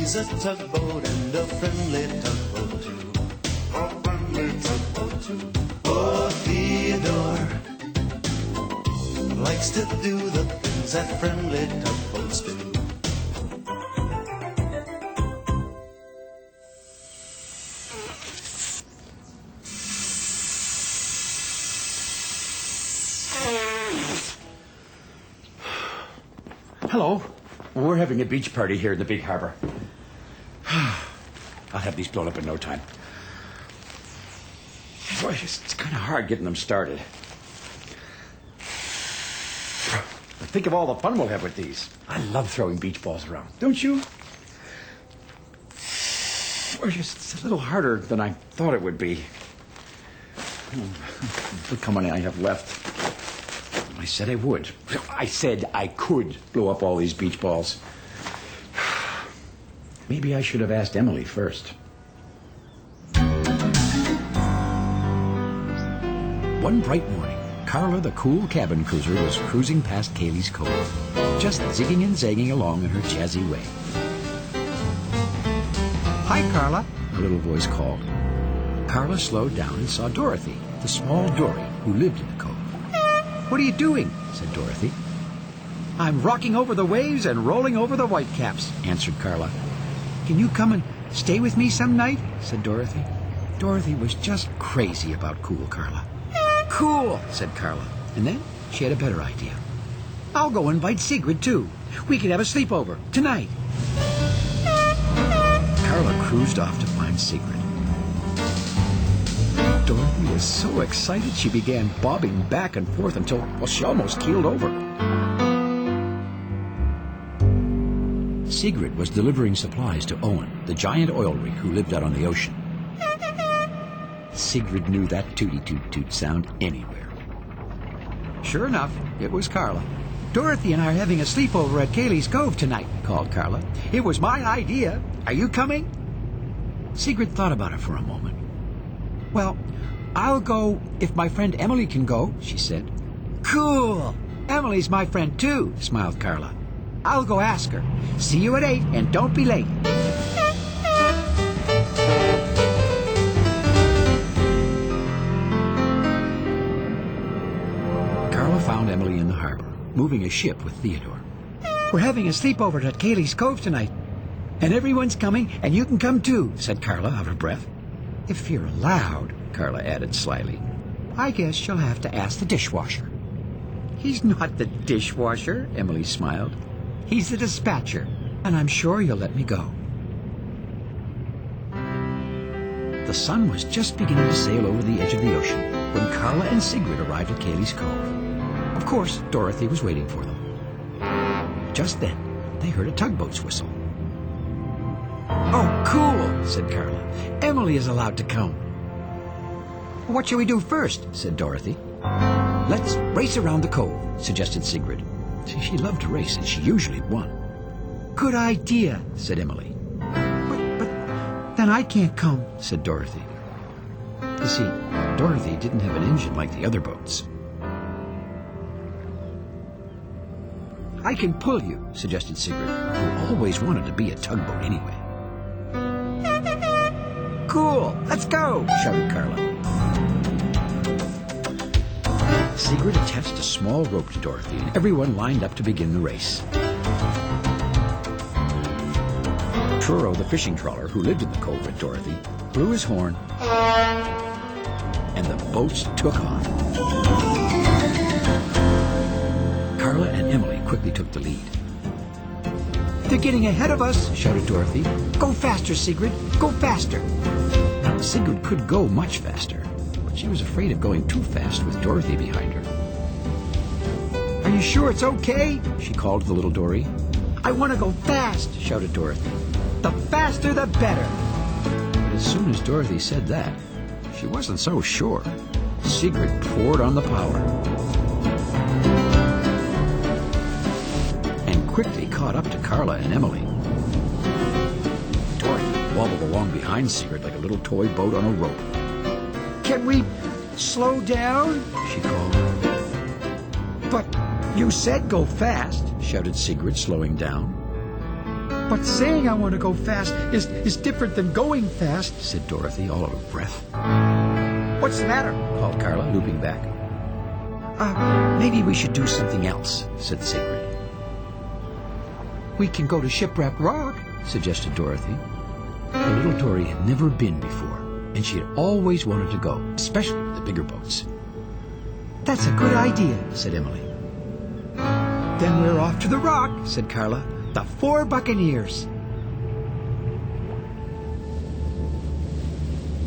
He's a tugboat and a friendly tugboat too. A friendly tugboat too. Oh, Theodore likes to do the things that friendly tugboats do. Hello. We're having a beach party here in the big harbor. I'll have these blown up in no time. Boy, it's kind of hard getting them started. But think of all the fun we'll have with these. I love throwing beach balls around, don't you? Boy, it's a little harder than I thought it would be. Look how many I have left. I said I would. I said I could blow up all these beach balls. Maybe I should have asked Emily first. One bright morning, Carla, the cool cabin cruiser, was cruising past Cayley's Cove, just zigging and zagging along in her jazzy way. "Hi, Carla," a little voice called. Carla slowed down and saw Dorothy, the small dory who lived in the cove. "What are you doing?" said Dorothy. "I'm rocking over the waves and rolling over the whitecaps," answered Carla. "Can you come and stay with me some night?" said Dorothy. Dorothy was just crazy about cool Carla. "Cool," said Carla. And then she had a better idea. "I'll go invite Sigrid, too. We could have a sleepover tonight." Carla cruised off to find Sigrid. Dorothy was so excited she began bobbing back and forth until, well, she almost keeled over. Sigrid was delivering supplies to Owen, the giant oil rig who lived out on the ocean. Sigrid knew that tooty-toot-toot sound anywhere. Sure enough, it was Carla. "Dorothy and I are having a sleepover at Cayley's Cove tonight," called Carla. "It was my idea. Are you coming?" Sigrid thought about it for a moment. "Well, I'll go if my friend Emily can go," she said. "Cool! Emily's my friend too," smiled Carla. "I'll go ask her. See you at 8 and don't be late." Carla found Emily in the harbor, moving a ship with Theodore. "We're having a sleepover at Cayley's Cove tonight, and everyone's coming, and you can come too," said Carla, out of breath. "If you're allowed," Carla added slyly. "I guess she'll have to ask the dishwasher." "He's not the dishwasher," Emily smiled. "He's the dispatcher, and I'm sure you'll let me go." The sun was just beginning to sail over the edge of the ocean when Carla and Sigrid arrived at Cayley's Cove. Of course, Dorothy was waiting for them. Just then, they heard a tugboat's whistle. "Oh, cool," said Carla. "Emily is allowed to come." "What shall we do first?" said Dorothy. "Let's race around the cove," suggested Sigrid. She loved to race, and she usually won. "Good idea," said Emily. But then I can't come," said Dorothy. You see, Dorothy didn't have an engine like the other boats. "I can pull you," suggested Sigrid, who always wanted to be a tugboat anyway. "Cool, let's go," shouted Carla. Sigrid attached a small rope to Dorothy, and everyone lined up to begin the race. Truro, the fishing trawler who lived in the cove with Dorothy, blew his horn, and the boats took off. Carla and Emily quickly took the lead. "They're getting ahead of us," shouted Dorothy. "Go faster, Sigrid, go faster." Now, Sigrid could go much faster, but she was afraid of going too fast with Dorothy behind her. "Are you sure it's okay?" she called to the little dory. "I want to go fast," shouted Dorothy. "The faster, the better." But as soon as Dorothy said that, she wasn't so sure. Sigrid poured on the power and quickly caught up to Carla and Emily. Dorothy wobbled along behind Sigrid like a little toy boat on a rope. "Can we slow down?" she called. "But you said go fast," shouted Sigrid, slowing down. But saying I want to go fast is different than going fast, said Dorothy, all out of breath. What's the matter? Called Carla, looping back. Maybe we should do something else, said Sigrid. We can go to Shipwreck Rock, suggested Dorothy. The little Dory had never been before, and she had always wanted to go, especially the bigger boats. That's a good idea, said Emily. Then we're off to the rock, said Carla. The 4 Buccaneers.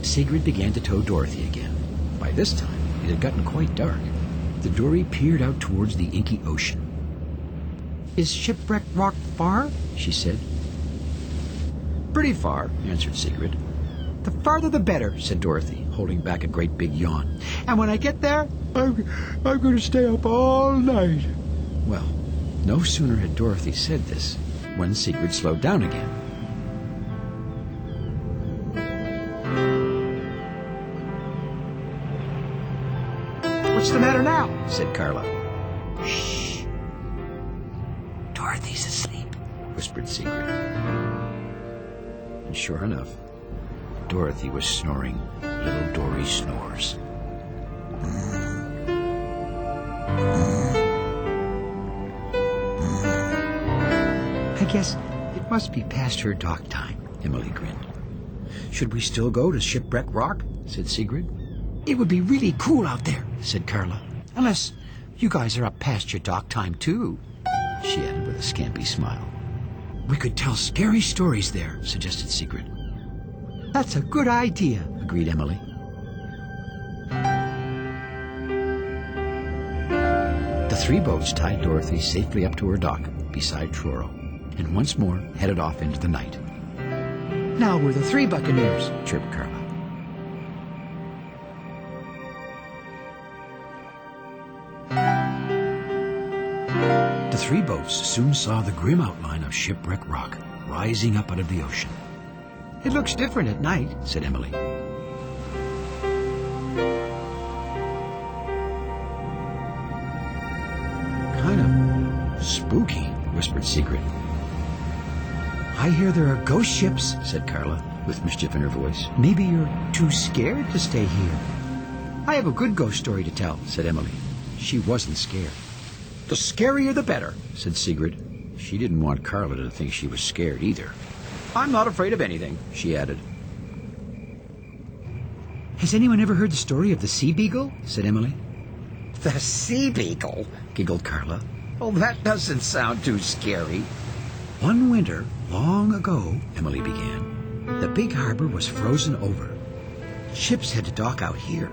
Sigrid began to tow Dorothy again. By this time, it had gotten quite dark. The dory peered out towards the inky ocean. Is Shipwreck Rock far? She said. Pretty far, answered Sigrid. The farther the better, said Dorothy, holding back a great big yawn. And when I get there, I'm going to stay up all night. Well, no sooner had Dorothy said this when Sigrid slowed down again. What's the matter now? Said Carla. Shh. Dorothy's asleep, whispered Sigrid. And sure enough, Dorothy was snoring little Dory snores. I guess it must be past her dock time, Emily grinned. Should we still go to Shipwreck Rock? Said Sigrid. It would be really cool out there, said Carla. Unless you guys are up past your dock time, too, she added with a scampy smile. We could tell scary stories there, suggested Sigrid. That's a good idea, agreed Emily. The 3 boats tied Dorothy safely up to her dock beside Truro, and once more headed off into the night. Now we're the 3 Buccaneers, chirped Carla. The 3 boats soon saw the grim outline of Shipwreck Rock rising up out of the ocean. It looks different at night, said Emily. Kind of spooky, whispered Sigrid. I hear there are ghost ships, said Carla, with mischief in her voice. Maybe you're too scared to stay here. I have a good ghost story to tell, said Emily. She wasn't scared. The scarier the better, said Sigrid. She didn't want Carla to think she was scared either. I'm not afraid of anything, she added. Has anyone ever heard the story of the sea beagle? Said Emily. The sea beagle? Giggled Carla. Oh, that doesn't sound too scary. One winter, long ago, Emily began, the big harbor was frozen over. Ships had to dock out here.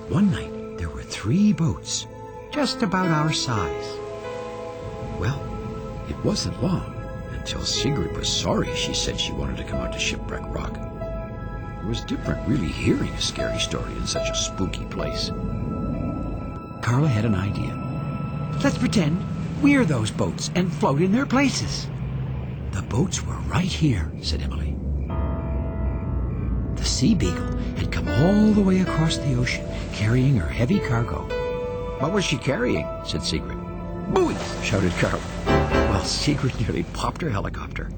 One night, there were 3 boats, just about our size. Well, it wasn't long until Sigrid was sorry she said she wanted to come out to Shipwreck Rock. It was different really hearing a scary story in such a spooky place. Carla had an idea. Let's pretend we're those boats and float in their places. The boats were right here, said Emily. The Sea Beagle had come all the way across the ocean, carrying her heavy cargo. What was she carrying? Said Sigrid. Buoys, shouted Carla. Well, Sigrid nearly popped her helicopter.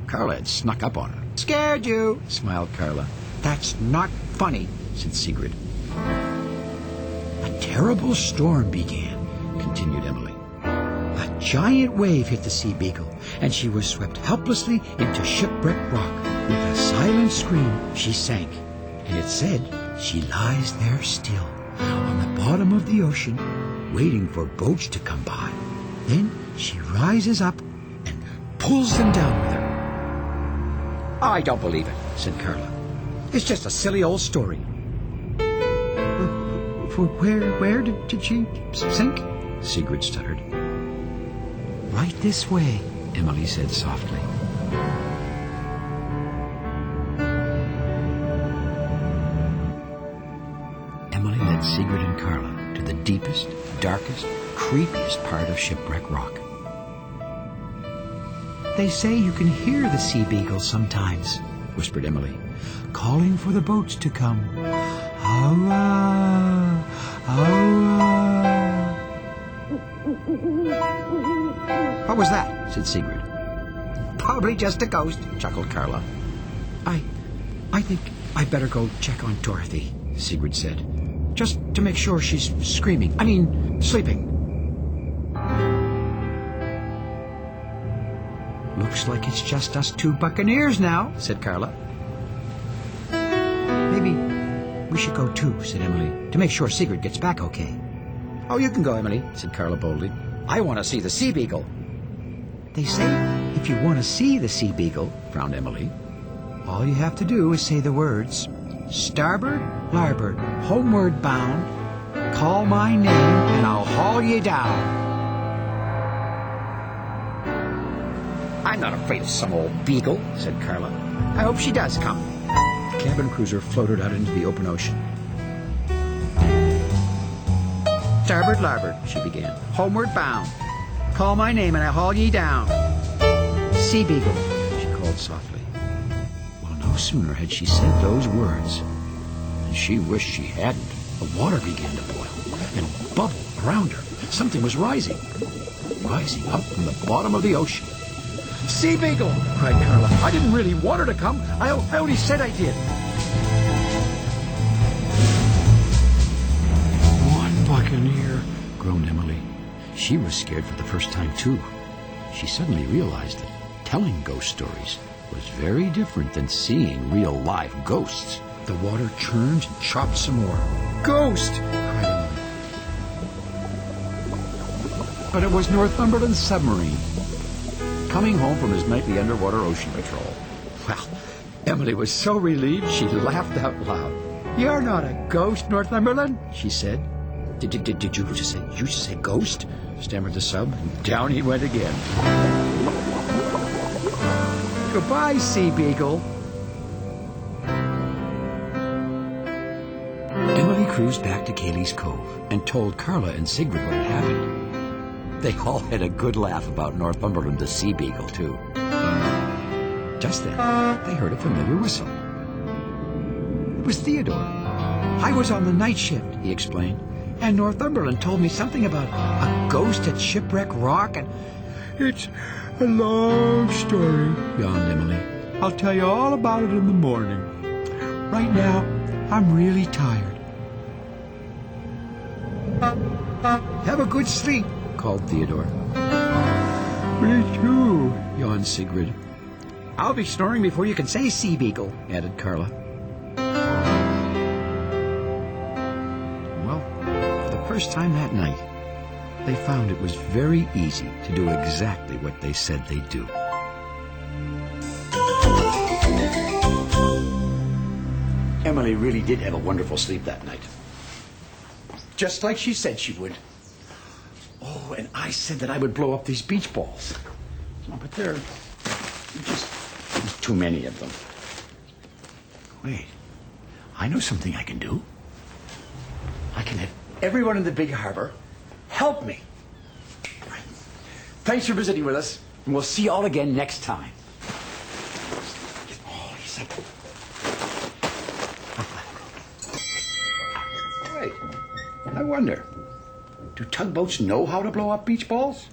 Carla had snuck up on her. Scared you, smiled Carla. That's not funny, said Sigrid. A terrible storm began, continued Emily. A giant wave hit the Sea Beagle, and she was swept helplessly into Shipwreck Rock. With a silent scream, she sank, and it said she lies there still, on the bottom of the ocean, waiting for boats to come by. Then she rises up and pulls them down with her. I don't believe it, said Carla. It's just a silly old story. Where did she sink? Sigrid stuttered. Right this way, Emily said softly. Emily led Sigrid and Carla to the deepest, darkest, creepiest part of Shipwreck Rock. They say you can hear the Sea Beagle sometimes, whispered Emily, calling for the boats to come. Awa, awa. What was that? Said Sigrid. probably just a ghost, chuckled Carla. I think I'd better go check on Dorothy, Sigrid said. Just to make sure she's sleeping. Looks like it's just us two buccaneers now, said Carla. Maybe we should go too, said Emily, to make sure Sigrid gets back okay. Oh, you can go, Emily, said Carla boldly. I want to see the sea beagle. They say if you want to see the sea beagle, frowned Emily, all you have to do is say the words, starboard, larboard, homeward bound, call my name and I'll haul you down. I'm not afraid of some old beagle, said Carla. I hope she does come. The cabin cruiser floated out into the open ocean. Starboard, larboard, she began. Homeward bound. Call my name and I'll haul ye down. Sea beagle, she called softly. Well, no sooner had she said those words than she wished she hadn't. The water began to boil and bubble around her. Something was rising up from the bottom of the ocean. Sea beagle! Cried Carla. I didn't really want her to come. I only said I did. One buccaneer, groaned Emily. She was scared for the first time, too. She suddenly realized that telling ghost stories was very different than seeing real live ghosts. The water churned and chopped some more. Ghost! Cried Emily. But it was Northumberland's submarine, coming home from his nightly underwater ocean patrol. Well, Emily was so relieved she laughed out loud. You're not a ghost, Northumberland, she said. Did you just say ghost? Stammered the sub, and down he went again. Goodbye, Sea Beagle. Emily cruised back to Cayley's Cove and told Carla and Sigrid what had happened. They all had a good laugh about Northumberland the Sea Beagle, too. Just then, they heard a familiar whistle. It was Theodore. I was on the night shift, he explained. and Northumberland told me something about a ghost at Shipwreck Rock, and it's a long story, yawned Emily. I'll tell you all about it in the morning. Right now, I'm really tired. Have a good sleep, called Theodore. Me too, yawned Sigrid. I'll be snoring before you can say sea beagle, added Carla. Well, for the first time that night, they found it was very easy to do exactly what they said they'd do. Emily really did have a wonderful sleep that night. Just like she said she would. Oh, and I said that I would blow up these beach balls. Oh, but there's too many of them. Wait, I know something I can do. I can have everyone in the big harbor help me. Right. Thanks for visiting with us, and we'll see you all again next time. Oh, Lisa. Wait, I wonder, do tugboats know how to blow up beach balls?